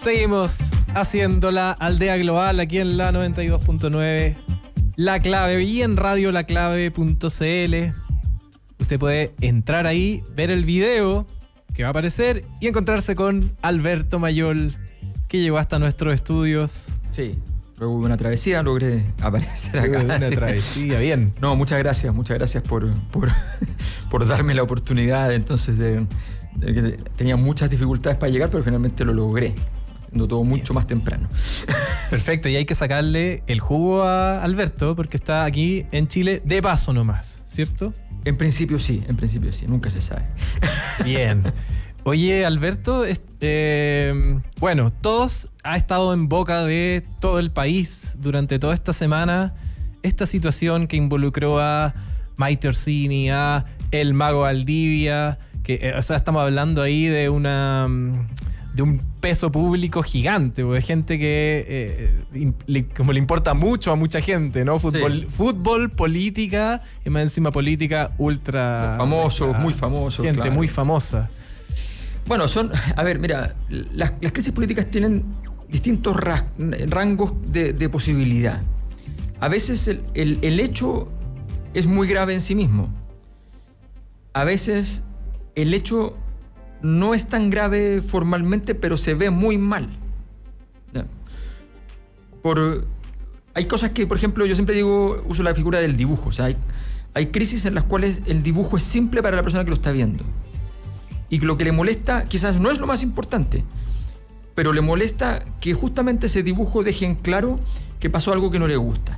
Seguimos haciendo la aldea global aquí en la 92.9, La Clave y en radiolaclave.cl. Usted puede entrar ahí, ver el video que va a aparecer y encontrarse con Alberto Mayol, que llegó hasta nuestros estudios. Sí, luego de una travesía logré aparecer acá. Una travesía, bien. No, muchas gracias por darme la oportunidad. Entonces, que tenía muchas dificultades para llegar, pero finalmente lo logré. Haciendo todo mucho más temprano. Perfecto, y hay que sacarle el jugo a Alberto porque está aquí en Chile de paso nomás, ¿cierto? En principio sí, nunca se sabe. Bien. Oye, Alberto, bueno, todos ha estado en boca de todo el país durante toda esta semana esta situación que involucró a Maite Orsini, a el Mago Valdivia, que, o sea, estamos hablando ahí de un peso público gigante, de gente que como le importa mucho a mucha gente, ¿no? Fútbol, política, y más encima política ultra... Famosos, muy famosos. Gente claro. muy famosa. Bueno, a ver, mira, las crisis políticas tienen distintos rangos de posibilidad. A veces el hecho es muy grave en sí mismo. A veces el hecho no es tan grave formalmente, pero se ve muy mal. Hay cosas que, por ejemplo, yo siempre uso la figura del dibujo. O sea, hay crisis en las cuales el dibujo es simple para la persona que lo está viendo. Y lo que le molesta quizás no es lo más importante, pero le molesta que justamente ese dibujo deje en claro que pasó algo que no le gusta.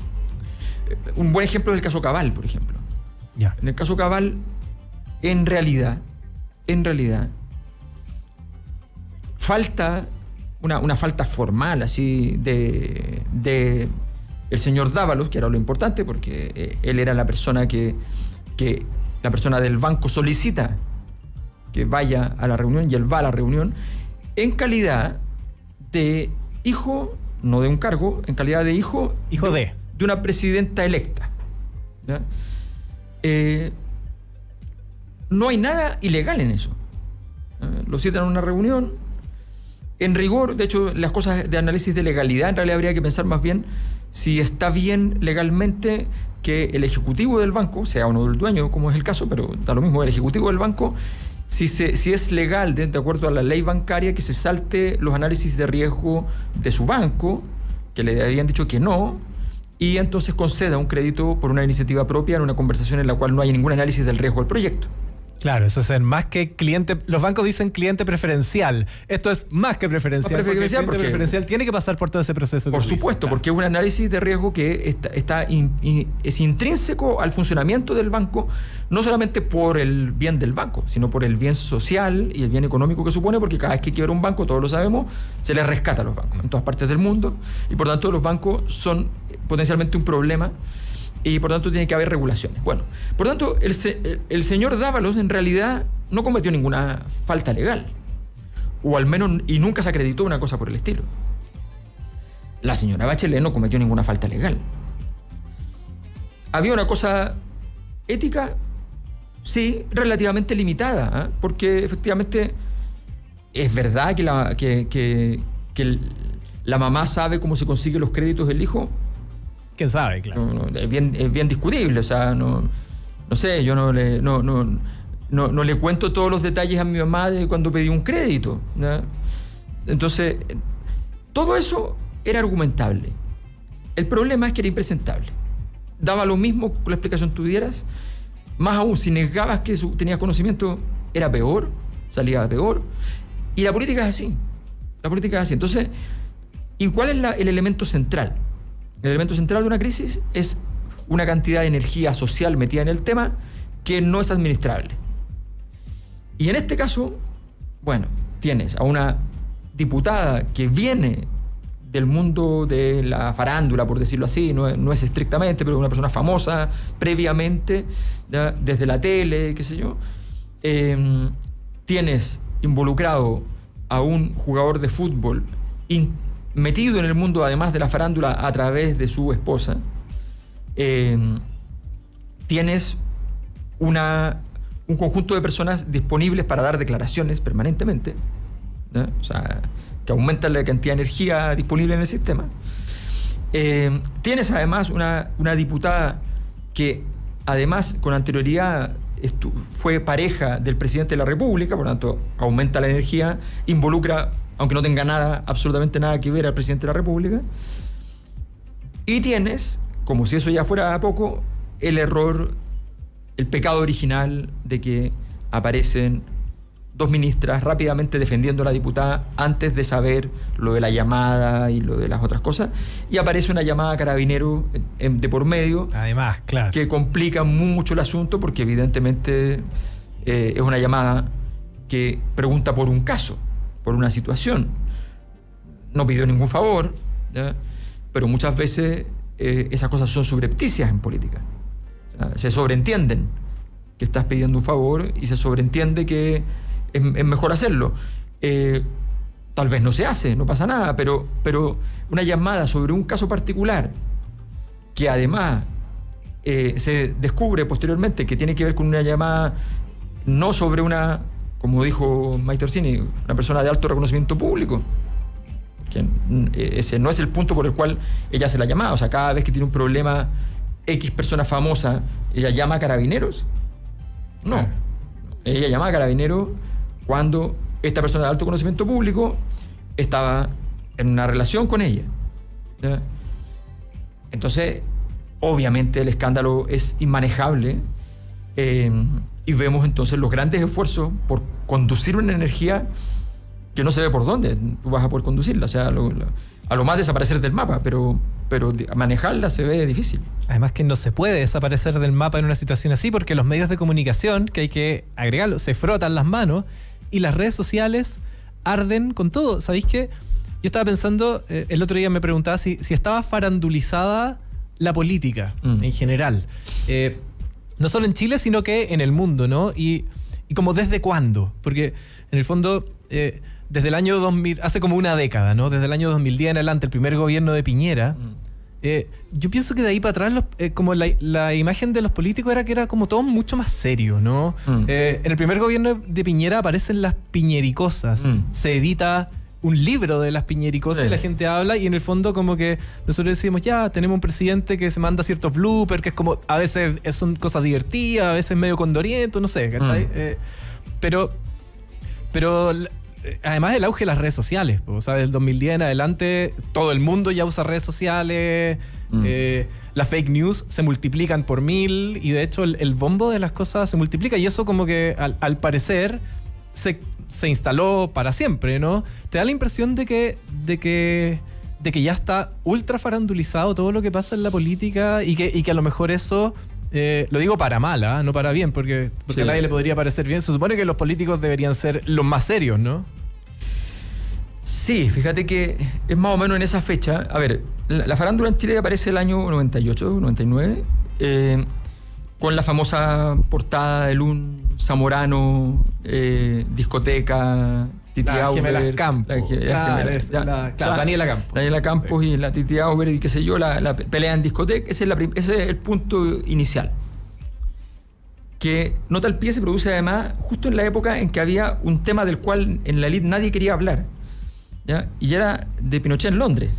Un buen ejemplo es el caso Cabal, por ejemplo. Ya. En el caso Cabal, en realidad, falta una falta formal así de el señor Dávalos, que era lo importante, porque él era la persona que la persona del banco solicita que vaya a la reunión, y él va a la reunión en calidad de hijo, no de un cargo, en calidad de hijo de una presidenta electa. ¿Ya? No hay nada ilegal en eso. Lo citan en una reunión. En rigor, de hecho, las cosas de análisis de legalidad, en realidad habría que pensar más bien si está bien legalmente que el ejecutivo del banco, sea uno del dueño, como es el caso, pero da lo mismo, el ejecutivo del banco, si es legal, de acuerdo a la ley bancaria, que se salte los análisis de riesgo de su banco, que le habían dicho que no, y entonces conceda un crédito por una iniciativa propia en una conversación en la cual no hay ningún análisis del riesgo del proyecto. Claro, eso es más que cliente. Los bancos dicen cliente preferencial. Esto es más que preferencial. Porque el cliente preferencial tiene que pasar por todo ese proceso. Por supuesto, porque es un análisis de riesgo que es intrínseco al funcionamiento del banco, no solamente por el bien del banco, sino por el bien social y el bien económico que supone, porque cada vez que quiebra un banco, todos lo sabemos, se le rescata a los bancos en todas partes del mundo, y por tanto los bancos son potencialmente un problema. Y por tanto tiene que haber regulaciones. Bueno, por tanto, el señor Dávalos en realidad no cometió ninguna falta legal. O al menos, y nunca se acreditó una cosa por el estilo. La señora Bachelet no cometió ninguna falta legal. ¿Había una cosa ética? Sí, relativamente limitada, porque efectivamente es verdad que la mamá sabe cómo se consiguen los créditos del hijo. ¿Quién sabe? Claro. Es bien discutible, o sea, no sé, yo no le cuento todos los detalles a mi mamá de cuando pedí un crédito, ¿no? Entonces, todo eso era argumentable. El problema es que era impresentable. Daba lo mismo con la explicación que tú dieras, más aún, si negabas que tenías conocimiento, era peor, salía peor. Y la política es así. Entonces, ¿y cuál es el elemento central? El elemento central de una crisis es una cantidad de energía social metida en el tema que no es administrable. Y en este caso, bueno, tienes a una diputada que viene del mundo de la farándula, por decirlo así, no es estrictamente, pero una persona famosa previamente, ¿ya? Desde la tele, qué sé yo. Tienes involucrado a un jugador de fútbol metido en el mundo, además de la farándula, a través de su esposa. Tienes un conjunto de personas disponibles para dar declaraciones permanentemente, ¿no? O sea, que aumenta la cantidad de energía disponible en el sistema. Tienes además una diputada que además con anterioridad fue pareja del presidente de la República, por lo tanto aumenta la energía, involucra, aunque no tenga absolutamente nada que ver al presidente de la República. Y tienes, como si eso ya fuera poco, el pecado original de que aparecen dos ministras rápidamente defendiendo a la diputada antes de saber lo de la llamada y lo de las otras cosas, y aparece una llamada a Carabineros de por medio, además, claro, que complica mucho el asunto, porque evidentemente es una llamada que pregunta por un caso, por una situación. No pidió ningún favor, ¿ya? Pero muchas veces esas cosas son subrepticias en política. O sea, se sobreentienden que estás pidiendo un favor y se sobreentiende que es mejor hacerlo. Tal vez no se hace, no pasa nada, pero una llamada sobre un caso particular que además se descubre posteriormente que tiene que ver con una llamada no sobre como dijo Maite Orsini, una persona de alto reconocimiento público. Ese no es el punto por el cual ella hace la llamada. O sea, cada vez que tiene un problema X persona famosa, ella llama a Carabineros. No. Claro. Ella llama a Carabineros cuando esta persona de alto conocimiento público estaba en una relación con ella, ¿ya? Entonces, obviamente el escándalo es inmanejable, y vemos entonces los grandes esfuerzos por conducir una energía que no se ve por dónde tú vas a poder conducirla. O sea, a lo más desaparecer del mapa, pero manejarla se ve difícil. Además que no se puede desaparecer del mapa en una situación así, porque los medios de comunicación, que hay que agregarlo, se frotan las manos, y las redes sociales arden con todo. ¿Sabéis qué? Yo estaba pensando, el otro día me preguntaba si estaba farandulizada la política en general. No solo en Chile, sino que en el mundo, ¿no? Y como desde cuándo. Porque en el fondo, desde el año 2000, hace como una década, ¿no? Desde el año 2010 en adelante, el primer gobierno de Piñera, yo pienso que de ahí para atrás como la imagen de los políticos era que era como todo mucho más serio, ¿no? En el primer gobierno de Piñera aparecen las piñericosas, se edita un libro de las piñericosas, y la gente habla, y en el fondo como que nosotros decimos, ya, tenemos un presidente que se manda ciertos bloopers, que es como, a veces son cosas divertidas, a veces medio condoriento, no sé, ¿cachai? Pero además el auge de las redes sociales, o sea, del 2010 en adelante todo el mundo ya usa redes sociales, las fake news se multiplican por 1000, y de hecho el bombo de las cosas se multiplica, y eso como que al parecer se instaló para siempre, ¿no? Te da la impresión de que ya está ultra farandulizado todo lo que pasa en la política, y que a lo mejor eso, lo digo para mal, no para bien, porque sí, a nadie le podría parecer bien. Se supone que los políticos deberían ser los más serios, ¿no? Sí, fíjate que es más o menos en esa fecha. A ver, la farándula en Chile aparece el año 98, 99, con la famosa portada de un Zamorano, discoteca, Titi Auber, Gemelas Campos. Daniela Campos. Daniela Campos, sí. Y la Titi Auber y qué sé yo, la pelea en discoteca. Ese es el punto inicial. Que nota al pie se produce además justo en la época en que había un tema del cual en la élite nadie quería hablar, ¿ya? Y era de Pinochet en Londres.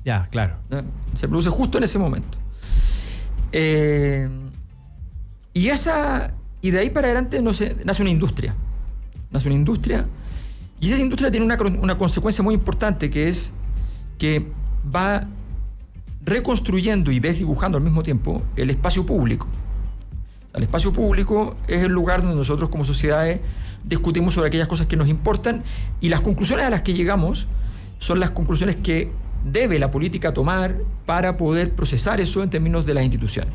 Ya, claro. ¿Ya? Se produce justo en ese momento. Y de ahí para adelante nace una industria. Y esa industria tiene una consecuencia muy importante, que es que va reconstruyendo y desdibujando al mismo tiempo el espacio público. El espacio público es el lugar donde nosotros como sociedades discutimos sobre aquellas cosas que nos importan, y las conclusiones a las que llegamos son las conclusiones que debe la política tomar para poder procesar eso en términos de las instituciones.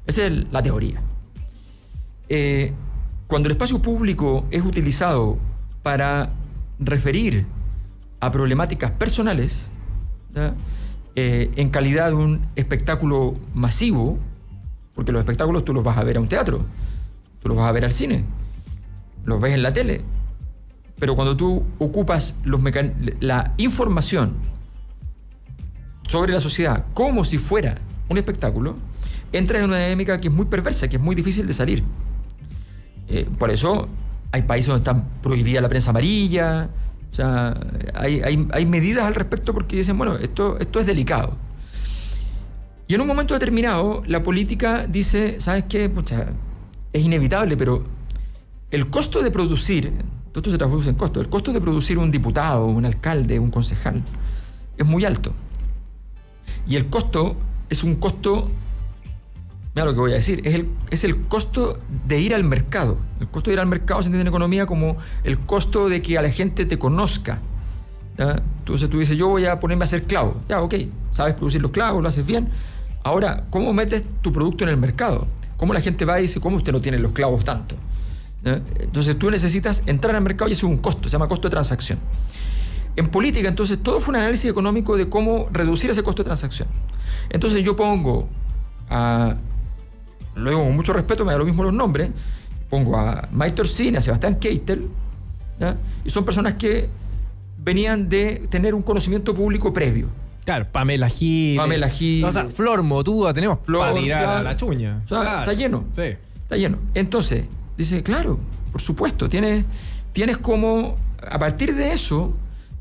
Esa es la teoría. Cuando el espacio público es utilizado para referir a problemáticas personales, en calidad de un espectáculo masivo, porque los espectáculos tú los vas a ver a un teatro, tú los vas a ver al cine, los ves en la tele, pero cuando tú ocupas la información sobre la sociedad como si fuera un espectáculo, entras en una dinámica que es muy perversa, que es muy difícil de salir. Por eso Hay países donde está prohibida la prensa amarilla. O sea, hay medidas al respecto porque dicen, bueno, esto es delicado. Y en un momento determinado, la política dice, ¿sabes qué? Pucha, es inevitable, pero el costo de producir, todo esto se traduce en costo, el costo de producir un diputado, un alcalde, un concejal, es muy alto. Y el costo es un costo, mira lo que voy a decir, es el costo de ir al mercado. El costo de ir al mercado se entiende en economía como el costo de que a la gente te conozca. ¿Ya? Entonces tú dices, yo voy a ponerme a hacer clavos. Ya, ok, sabes producir los clavos, lo haces bien. Ahora, ¿cómo metes tu producto en el mercado? ¿Cómo la gente va y dice, cómo usted no tiene los clavos tanto? ¿Ya? Entonces tú necesitas entrar al mercado y eso es un costo, se llama costo de transacción. En política, entonces, todo fue un análisis económico de cómo reducir ese costo de transacción. Entonces yo pongo lo digo con mucho respeto, me da lo mismo los nombres, pongo a Mike Torsini, a Sebastián Keitel, ¿ya? Y son personas que venían de tener un conocimiento público previo. Claro, Pamela Giles. O sea, Flor Motúa tenemos para tirar a la chuña. O sea, claro. Está lleno. Sí. Está lleno. Entonces, dice, claro, por supuesto, tienes como, a partir de eso,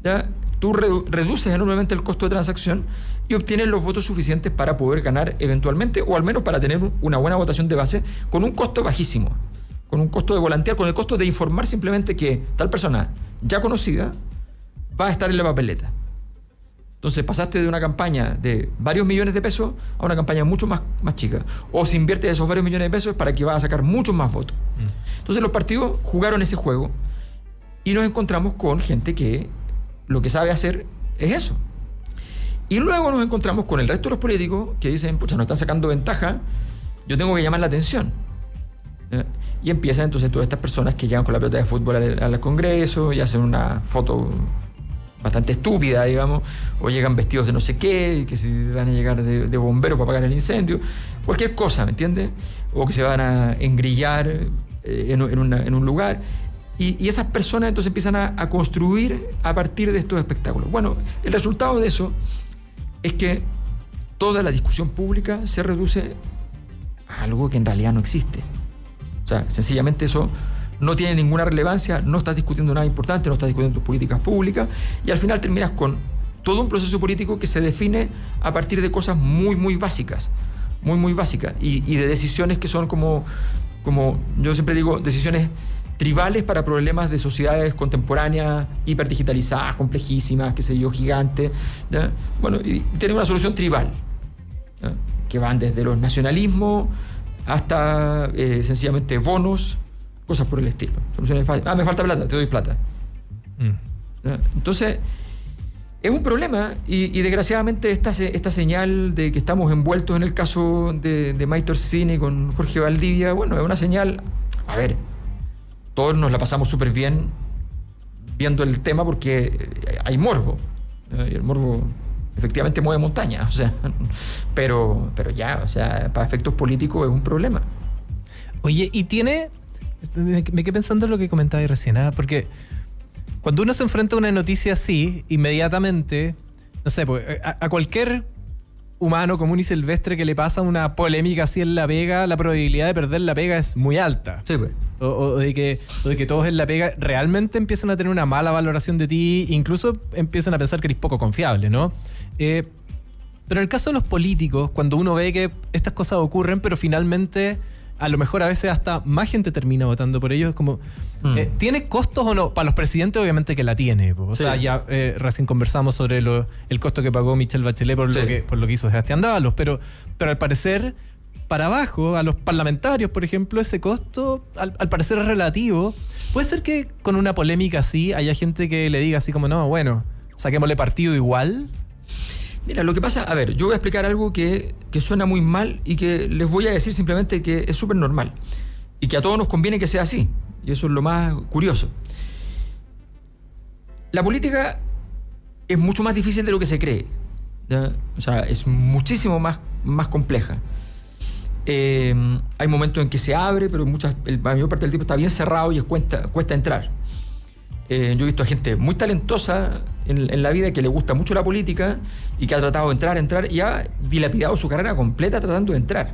¿ya? Tú reduces enormemente el costo de transacción y obtienes los votos suficientes para poder ganar eventualmente, o al menos para tener una buena votación de base, con un costo bajísimo, con un costo de volantear, con el costo de informar simplemente que tal persona ya conocida va a estar en la papeleta. Entonces pasaste de una campaña de varios millones de pesos a una campaña mucho más chica. O si inviertes esos varios millones de pesos es para que vas a sacar muchos más votos. Entonces los partidos jugaron ese juego y nos encontramos con gente que lo que sabe hacer es eso. Y luego nos encontramos con el resto de los políticos que dicen, pucha, nos están sacando ventaja, yo tengo que llamar la atención. Y empiezan entonces todas estas personas que llegan con la pelota de fútbol al Congreso y hacen una foto bastante estúpida, digamos, o llegan vestidos de no sé qué, que se van a llegar de bomberos para apagar el incendio, cualquier cosa, ¿me entiendes? O que se van a engrillar en un lugar. Y esas personas entonces empiezan a construir a partir de estos espectáculos. Bueno, el resultado de eso es que toda la discusión pública se reduce a algo que en realidad no existe. O sea, sencillamente eso no tiene ninguna relevancia, no estás discutiendo nada importante, no estás discutiendo tus políticas públicas, y al final terminas con todo un proceso político que se define a partir de cosas muy, muy básicas, y de decisiones que son como yo siempre digo, decisiones tribales para problemas de sociedades contemporáneas, hiperdigitalizadas, complejísimas, qué sé yo, gigantes, ¿ya? Bueno, y tienen una solución tribal, ¿ya? Que van desde los nacionalismos hasta sencillamente bonos, cosas por el estilo. Soluciones fáciles. Me falta plata, te doy plata. ¿Ya? Entonces, es un problema y desgraciadamente esta señal de que estamos envueltos en el caso de Mike Torsini con Jorge Valdivia, bueno, es una señal, a ver, todos nos la pasamos súper bien viendo el tema porque hay morbo. Y el morbo efectivamente mueve montañas. O sea, pero ya, o sea, para efectos políticos es un problema. Oye, y me quedé pensando en lo que comentabas recién, porque cuando uno se enfrenta a una noticia así, inmediatamente, no sé, pues, a cualquier humano común y silvestre que le pasa una polémica así en la pega, la probabilidad de perder la pega es muy alta. Sí, pues. O de que todos en la pega realmente empiezan a tener una mala valoración de ti, incluso empiezan a pensar que eres poco confiable, ¿no? Pero en el caso de los políticos, cuando uno ve que estas cosas ocurren, pero finalmente a lo mejor a veces hasta más gente termina votando por ellos, es como, ¿tiene costos o no? Para los presidentes obviamente que la tiene, o sí. sea, ya recién conversamos sobre el costo que pagó Michelle Bachelet por, sí. por lo que hizo Sebastián Dávalos, pero al parecer, para abajo, a los parlamentarios, por ejemplo, ese costo al parecer es relativo. Puede ser que con una polémica así haya gente que le diga así como, no, bueno, saquémosle partido igual. Mira, lo que pasa, a ver, yo voy a explicar algo que suena muy mal y que les voy a decir simplemente que es súper normal y que a todos nos conviene que sea así, y eso es lo más curioso. La política es mucho más difícil de lo que se cree, ¿ya? O sea, es muchísimo más compleja. Hay momentos en que se abre, pero la mayor parte del tiempo está bien cerrado y cuesta entrar. Yo he visto a gente muy talentosa en la vida que le gusta mucho la política y que ha tratado de entrar y ha dilapidado su carrera completa tratando de entrar.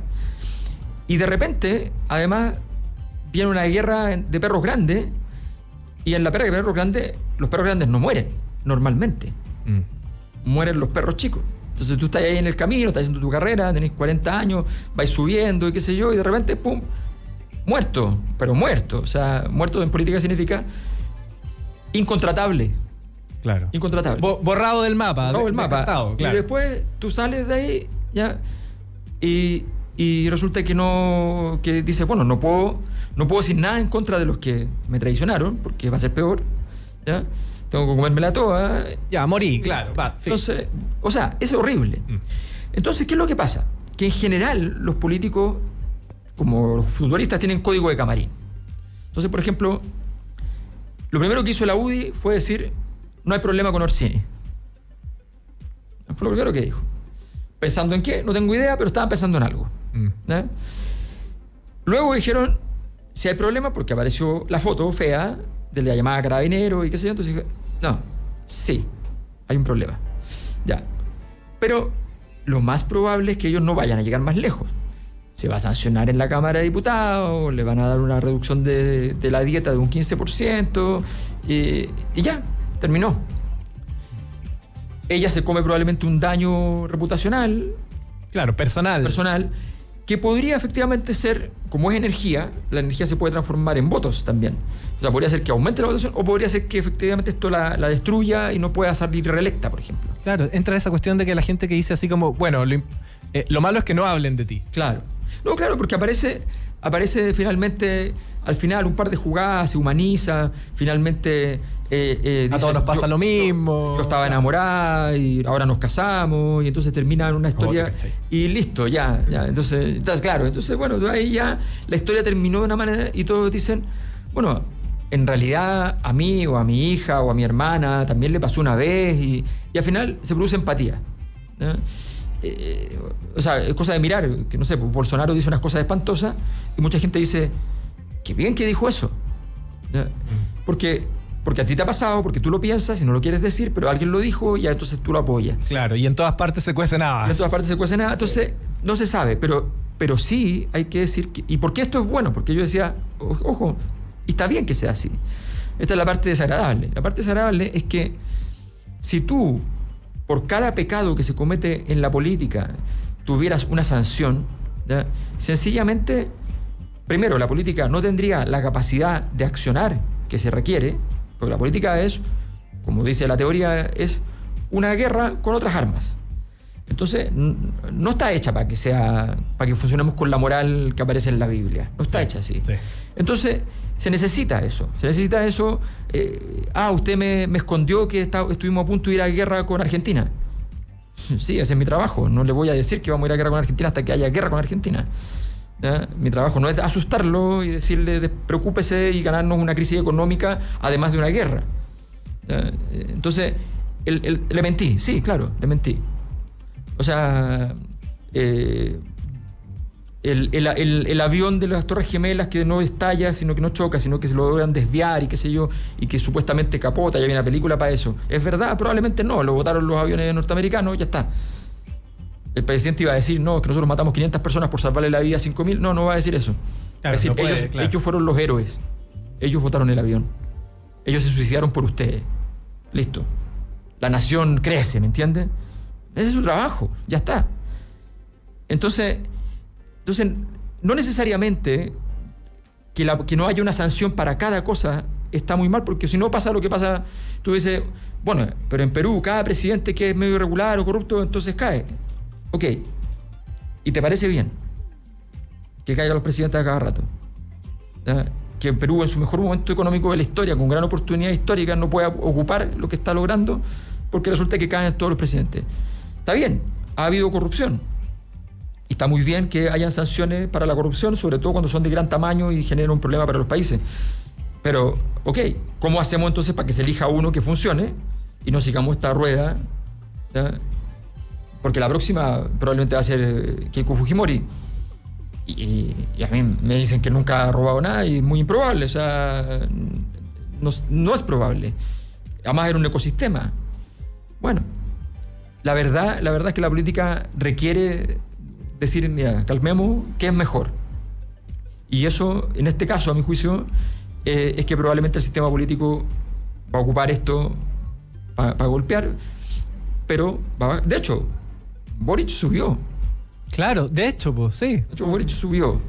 Y de repente, además, viene una guerra de perros grandes Y en la perra de perros grandes, los perros grandes no mueren normalmente. Mueren los perros chicos. Entonces tú estás ahí en el camino, estás haciendo tu carrera, tenés 40 años, vais subiendo y qué sé yo, y de repente, pum, muerto, pero muerto. O sea, muerto en política significa incontratable. Claro. Incontratable. Borrado del mapa. Borrado del mapa. Claro. Y después tú sales de ahí, ya, y resulta que dices, bueno, no puedo decir nada en contra de los que me traicionaron, porque va a ser peor, ¿ya? Tengo que comérmela toda. Ya, morí, claro. Va, entonces, o sea, es horrible. Entonces, ¿qué es lo que pasa? Que en general los políticos, como los futbolistas, tienen código de camarín. Entonces, por ejemplo, lo primero que hizo la UDI fue decir, no hay problema con Orsini. Fue lo primero que dijo. ¿Pensando en qué? No tengo idea, pero estaban pensando en algo. ¿Ya? Luego dijeron, si hay problema, porque apareció la foto fea de la llamada carabinero y qué sé yo, entonces dije, no, sí, hay un problema. Ya. Pero lo más probable es que ellos no vayan a llegar más lejos. Se va a sancionar en la Cámara de Diputados, le van a dar una reducción de la dieta de un 15%, y ya, terminó. Ella se come probablemente un daño reputacional. Claro, personal. Que podría efectivamente ser, como es energía, la energía se puede transformar en votos también. O sea, podría ser que aumente la votación o podría ser que efectivamente esto la destruya y no pueda salir reelecta, por ejemplo. Claro, entra esa cuestión de que la gente que dice así como, bueno, lo malo es que no hablen de ti. Claro. No, claro, porque aparece finalmente, al final, un par de jugadas, se humaniza, finalmente... a todos nos pasa lo mismo. Yo estaba enamorada y ahora nos casamos y entonces termina en una historia y listo, ya. Entonces, claro, bueno, ahí ya la historia terminó de una manera y todos dicen, bueno, en realidad a mí o a mi hija o a mi hermana también le pasó una vez y al final se produce empatía, ¿no? O sea, es cosa de mirar, que no sé, pues Bolsonaro dice unas cosas espantosas y mucha gente dice, qué bien que dijo eso, ¿no? Porque a ti te ha pasado, porque tú lo piensas y no lo quieres decir, pero alguien lo dijo y ya entonces tú lo apoyas. Claro, y en todas partes se cuece nada. Entonces no se sabe, pero sí hay que decir ¿y por qué esto es bueno? Porque yo decía, ojo, y está bien que sea así. Esta es la parte desagradable. La parte desagradable es que si tú, por cada pecado que se comete en la política, tuvieras una sanción, ¿ya? Sencillamente, primero, la política no tendría la capacidad de accionar que se requiere, porque la política es, como dice la teoría, es una guerra con otras armas. Entonces, no está hecha para que funcionemos con la moral que aparece en la Biblia. No está hecha así. Sí. Entonces, se necesita eso. Usted me escondió que estuvimos a punto de ir a guerra con Argentina. Sí, ese es mi trabajo. No le voy a decir que vamos a ir a guerra con Argentina hasta que haya guerra con Argentina. ¿Ya? Mi trabajo no es asustarlo y decirle preocúpese y ganarnos una crisis económica además de una guerra. ¿Ya? Entonces, le mentí. Sí, claro, le mentí. O sea, el avión de las Torres Gemelas que no estalla, sino que no choca, sino que se lo logran desviar y qué sé yo, y que supuestamente capota, ya viene una película para eso. ¿Es verdad? Probablemente no, lo botaron los aviones norteamericanos, ya está. El presidente iba a decir, no, que nosotros matamos 500 personas por salvarle la vida a 5.000. No va a decir eso. Claro, es decir, no puede, ellos fueron los héroes. Ellos botaron el avión. Ellos se suicidaron por ustedes. Listo. La nación crece, ¿me entiendes? Ese es su trabajo, ya está. Entonces no necesariamente que no haya una sanción para cada cosa está muy mal, porque si no pasa lo que pasa, tú dices, bueno, pero en Perú cada presidente que es medio irregular o corrupto, entonces cae. Ok. ¿Y te parece bien que caigan los presidentes a cada rato? ¿Ya? Que Perú en su mejor momento económico de la historia, con gran oportunidad histórica, no pueda ocupar lo que está logrando porque resulta que caen todos los presidentes. Está bien, ha habido corrupción. Y está muy bien que hayan sanciones para la corrupción, sobre todo cuando son de gran tamaño y generan un problema para los países. Pero, ok, ¿cómo hacemos entonces para que se elija uno que funcione y no sigamos esta rueda? ¿Ya? Porque la próxima probablemente va a ser Keiko Fujimori. Y a mí me dicen que nunca ha robado nada y es muy improbable. O sea, no es probable. Además era un ecosistema. Bueno, la verdad es que la política requiere decir, mira, calmemos, ¿qué es mejor? Y eso, en este caso, a mi juicio, es que probablemente el sistema político va a ocupar esto para golpear, pero de hecho, Boric subió. Claro, de hecho, pues, sí. De hecho, Boric subió.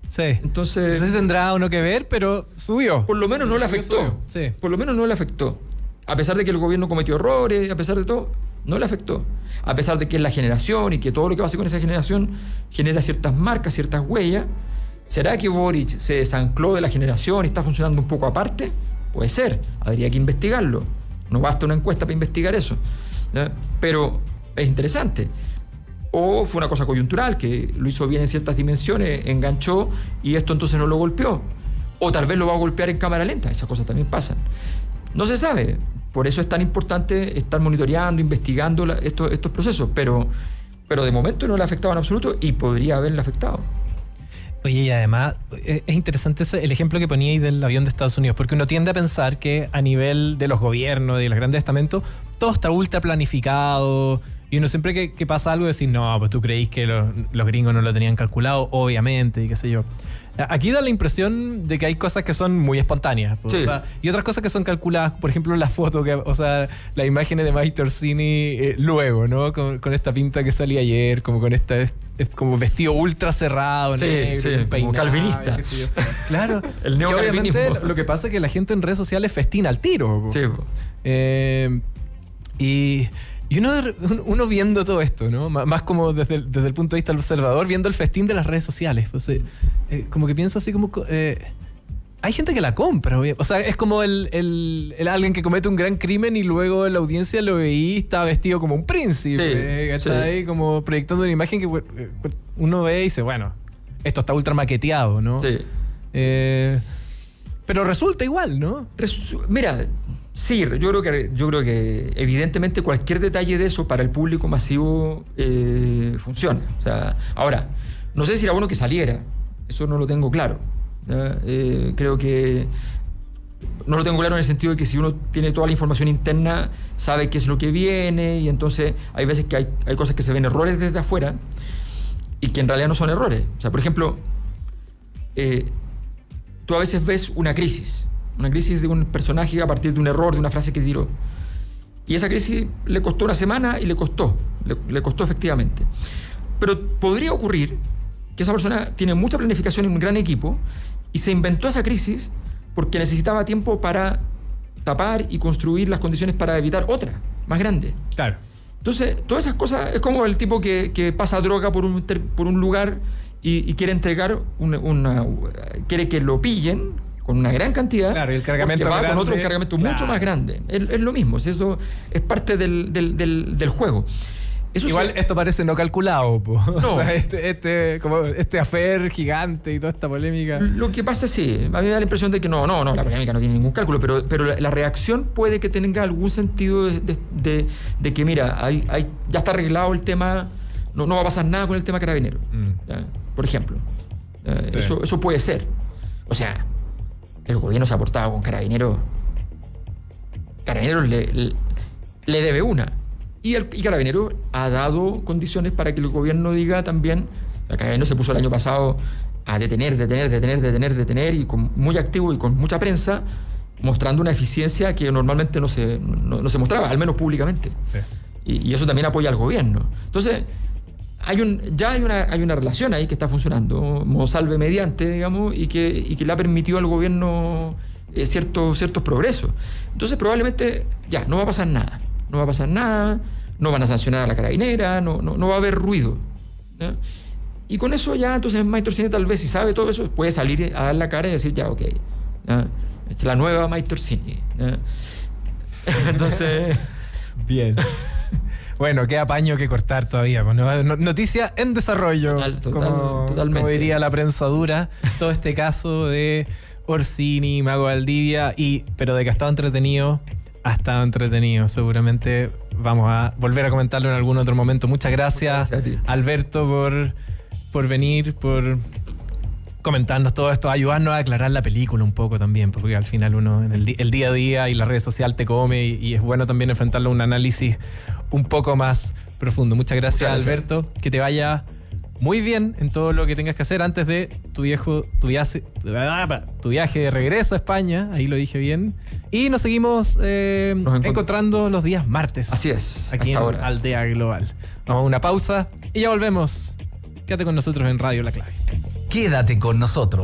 Sí. Entonces, no sé si tendrá o no que ver, pero subió. Por lo menos no le afectó. Sí. Por lo menos no le afectó. A pesar de que el gobierno cometió errores, a pesar de todo, no le afectó. A pesar de que es la generación y que todo lo que pasa con esa generación genera ciertas marcas, ciertas huellas. ¿Será que Boric se desancló de la generación y está funcionando un poco aparte? Puede ser. Habría que investigarlo. No basta una encuesta para investigar eso. ¿Ya? Pero es interesante. O fue una cosa coyuntural, que lo hizo bien en ciertas dimensiones, enganchó y esto entonces no lo golpeó. O tal vez lo va a golpear en cámara lenta. Esas cosas también pasan. No se sabe. Por eso es tan importante estar monitoreando, investigando estos procesos. Pero de momento no le ha afectado en absoluto y podría haberle afectado. Oye, y además es interesante el ejemplo que poníais del avión de Estados Unidos, porque uno tiende a pensar que a nivel de los gobiernos, de los grandes estamentos, todo está ultra planificado, y uno siempre que pasa algo decir, no, pues tú creís que los gringos no lo tenían calculado, obviamente, y qué sé yo. Aquí da la impresión de que hay cosas que son muy espontáneas, pues, sí. O sea, y otras cosas que son calculadas, por ejemplo la foto, o sea, las imágenes de Mike Torsini luego, ¿no? Con esta pinta que salía ayer, como con esta como vestido ultra cerrado, sí, negro, sí, peinado, como calvinista. qué sé yo. Claro. El neocalvinismo. Obviamente lo que pasa es que la gente en redes sociales festina al tiro. Sí. Y uno viendo todo esto, ¿no? Más como desde el punto de vista del observador, viendo el festín de las redes sociales. Pues, como que piensa así como... hay gente que la compra, o sea, es como el alguien que comete un gran crimen y luego en la audiencia lo veí y estaba vestido como un príncipe, ¿cachai? Como proyectando una imagen que uno ve y dice, bueno, esto está ultra maqueteado, ¿no? Sí. Pero resulta igual, ¿no? Mira, sí, yo creo que evidentemente cualquier detalle de eso para el público masivo funciona. O sea, ahora, no sé si era bueno que saliera, eso no lo tengo claro. Creo que no lo tengo claro en el sentido de que si uno tiene toda la información interna, sabe qué es lo que viene, y entonces hay veces que hay cosas que se ven errores desde afuera y que en realidad no son errores. O sea, por ejemplo, tú a veces ves una crisis de un personaje a partir de un error, de una frase que tiró. Y esa crisis le costó una semana y le costó efectivamente. Pero podría ocurrir que esa persona tiene mucha planificación en un gran equipo y se inventó esa crisis porque necesitaba tiempo para tapar y construir las condiciones para evitar otra, más grande. Claro. Entonces, todas esas cosas, es como el tipo que pasa droga por un lugar y quiere entregar quiere que lo pillen con una gran cantidad. Claro, y el cargamento va grande, con otro cargamento mucho más grande. Es lo mismo, eso es parte del juego. Eso igual esto parece no calculado, po. No. O sea, este affair gigante y toda esta polémica. Lo que pasa, sí, a mí me da la impresión de que no, la polémica no tiene ningún cálculo, pero la reacción puede que tenga algún sentido de que, mira, ya está arreglado el tema, no va a pasar nada con el tema carabinero, por ejemplo. Sí. Eso puede ser. O sea, el gobierno se ha portado con Carabineros. Carabineros le debe una. Y Carabineros ha dado condiciones para que el gobierno diga también. Carabineros se puso el año pasado a detener, y muy activo y con mucha prensa, mostrando una eficiencia que normalmente no se mostraba, al menos públicamente. Sí. Y eso también apoya al gobierno. Entonces, hay una relación ahí que está funcionando, Monsalve mediante, digamos, y que le ha permitido al gobierno ciertos progresos. Entonces, probablemente ya no va a pasar nada. No van a sancionar a la carabinera, no va a haber ruido, ¿no? Y con eso ya, entonces Mike Torsini tal vez, si sabe todo eso, puede salir a dar la cara y decir, ya, ok, ¿no? Esta es la nueva Mike Torsini, ¿no? Entonces... Bien. Bueno, queda paño que cortar todavía. Noticia en desarrollo, totalmente. Como diría la prensa dura. Todo este caso de Orsini, Mago Valdivia, pero de que ha estado entretenido... Ha estado entretenido, seguramente vamos a volver a comentarlo en algún otro momento. Muchas gracias a ti, Alberto, por venir, por comentarnos todo esto, ayudarnos a aclarar la película un poco también, porque al final uno en el día a día y la red social te come y es bueno también enfrentarlo a un análisis un poco más profundo. Muchas gracias, Alberto, que te vaya muy bien en todo lo que tengas que hacer antes de tu viaje de regreso a España. Ahí lo dije bien. Y nos seguimos encontrando los días martes. Así es, aquí en ahora. Aldea Global. Vamos a una pausa y ya volvemos. Quédate con nosotros en Radio La Clave. Quédate con nosotros.